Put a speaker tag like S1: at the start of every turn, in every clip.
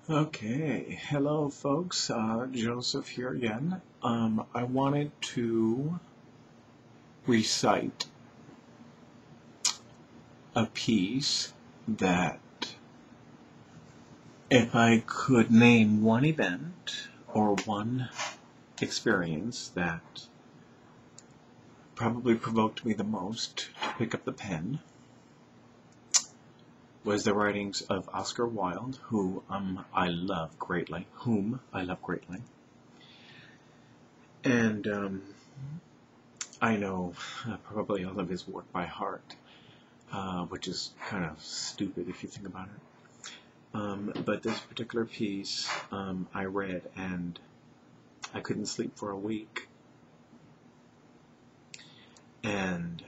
S1: Okay, hello folks, Joseph here again. I wanted to recite a piece that, if I could name one event or one experience that probably provoked me the most to pick up the pen, was the writings of Oscar Wilde, whom I love greatly. And I know probably all of his work by heart, which is kind of stupid if you think about it. But this particular piece I read, and I couldn't sleep for a week. And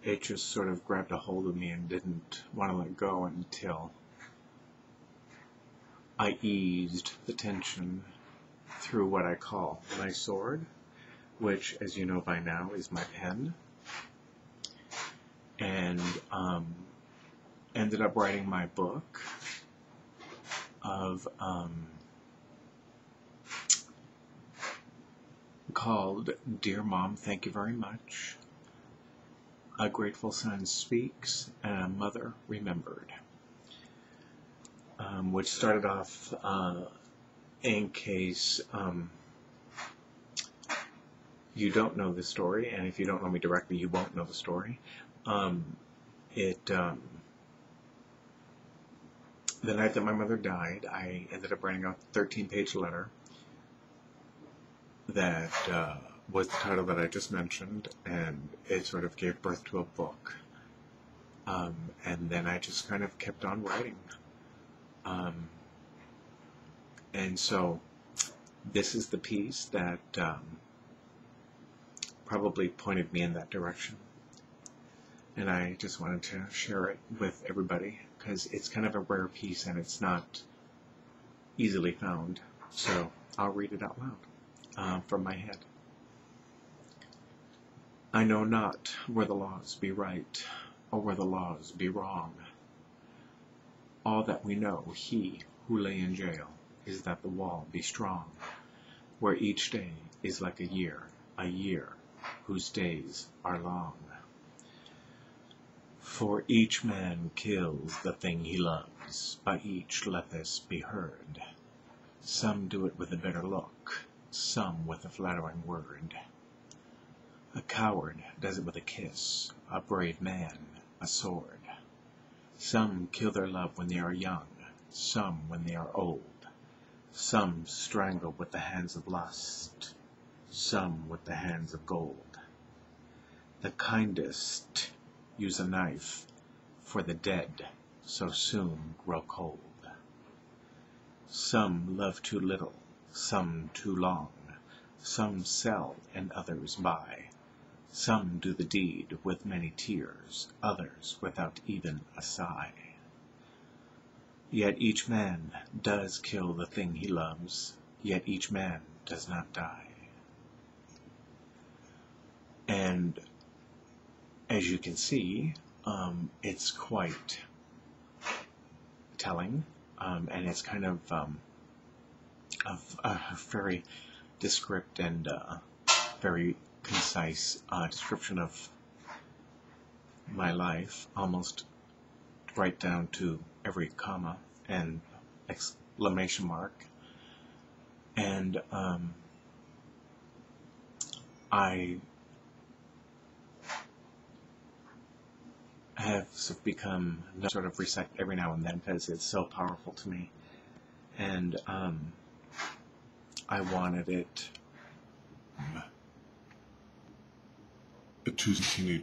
S1: it just sort of grabbed a hold of me and didn't want to let go until I eased the tension through what I call my sword, which, as you know by now, is my pen. And ended up writing my book of called Dear Mom, Thank You Very Much. A Grateful Son Speaks, and a Mother Remembered, which started off in case you don't know the story, and if you don't know me directly, you won't know the story. The night that my mother died, I ended up writing a 13-page letter that was the title that I just mentioned, and it sort of gave birth to a book. And then I just kind of kept on writing. And so this is the piece that probably pointed me in that direction. And I just wanted to share it with everybody because it's kind of a rare piece and it's not easily found. So I'll read it out loud from my head. I know not where the laws be right or where the laws be wrong. All that we know, he who lay in jail, is that the wall be strong, where each day is like a year whose days are long. For each man kills the thing he loves, by each let this be heard. Some do it with a bitter look, some with a flattering word. A coward does it with a kiss, a brave man a sword. Some kill their love when they are young, some when they are old. Some strangle with the hands of lust, some with the hands of gold. The kindest use a knife, for the dead so soon grow cold. Some love too little, some too long, some sell and others buy. Some do the deed with many tears, others without even a sigh. Yet each man does kill the thing he loves, yet each man does not die. And as you can see, it's quite telling, and it's kind of a very descriptive and very concise description of my life, almost right down to every comma and exclamation mark. And I have become sort of recite every now and then because it's so powerful to me, and I wanted it
S2: to continue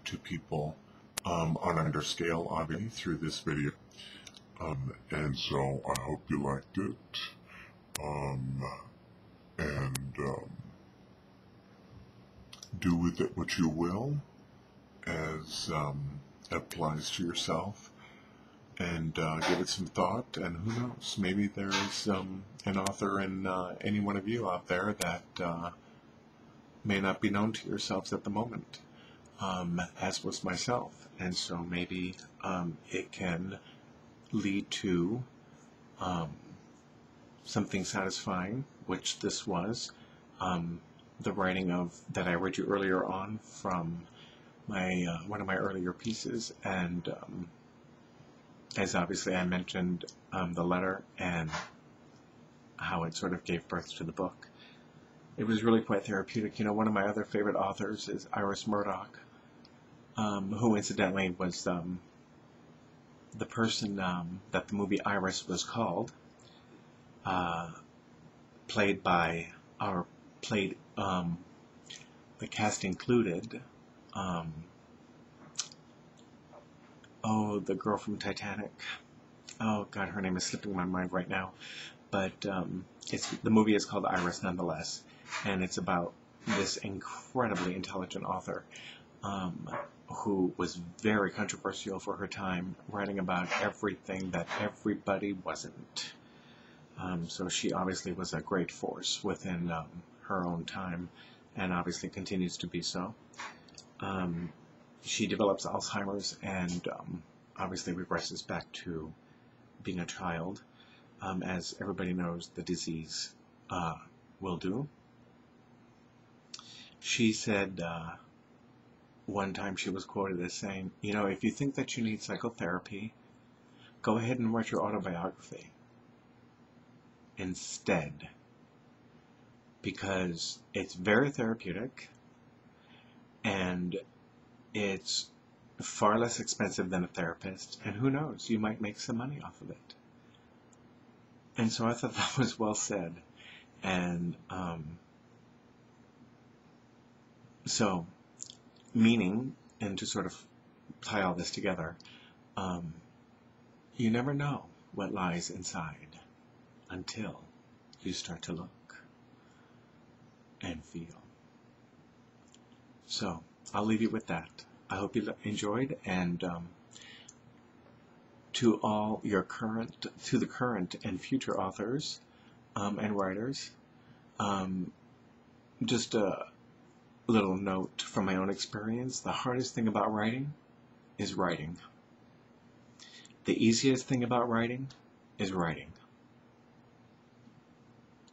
S2: to people on under scale, obviously, through this video. And so I hope you liked it. Do with it what you will, as applies to yourself, and give it some thought, and who knows, maybe there's an author in any one of you out there that may not be known to yourselves at the moment.
S1: as was myself. And so maybe it can lead to something satisfying, which this was. The writing of that I read you earlier on from my one of my earlier pieces, and as obviously I mentioned, the letter and how it sort of gave birth to the book. It was really quite therapeutic. You know, one of my other favorite authors is Iris Murdoch, who incidentally was the person that the movie Iris was called, played by, or played, the cast included, the girl from Titanic. Oh God, her name is slipping my mind right now. But the movie is called Iris nonetheless, and it's about this incredibly intelligent author who was very controversial for her time, writing about everything that everybody wasn't. So she obviously was a great force within her own time, and obviously continues to be so. She develops Alzheimer's and obviously regresses back to being a child, as everybody knows the disease will do. She said one time, she was quoted as saying, you know, if you think that you need psychotherapy, go ahead and write your autobiography instead, because it's very therapeutic and it's far less expensive than a therapist, and who knows, you might make some money off of it. And so I thought that was well said. And so, meaning, and to sort of tie all this together, you never know what lies inside until you start to look and feel. So, I'll leave you with that. I hope you enjoyed, and to the current and future authors and writers, just a little note from my own experience: the hardest thing about writing is writing. The easiest thing about writing is writing.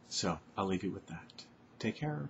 S1: So I'll leave you with that. Take care.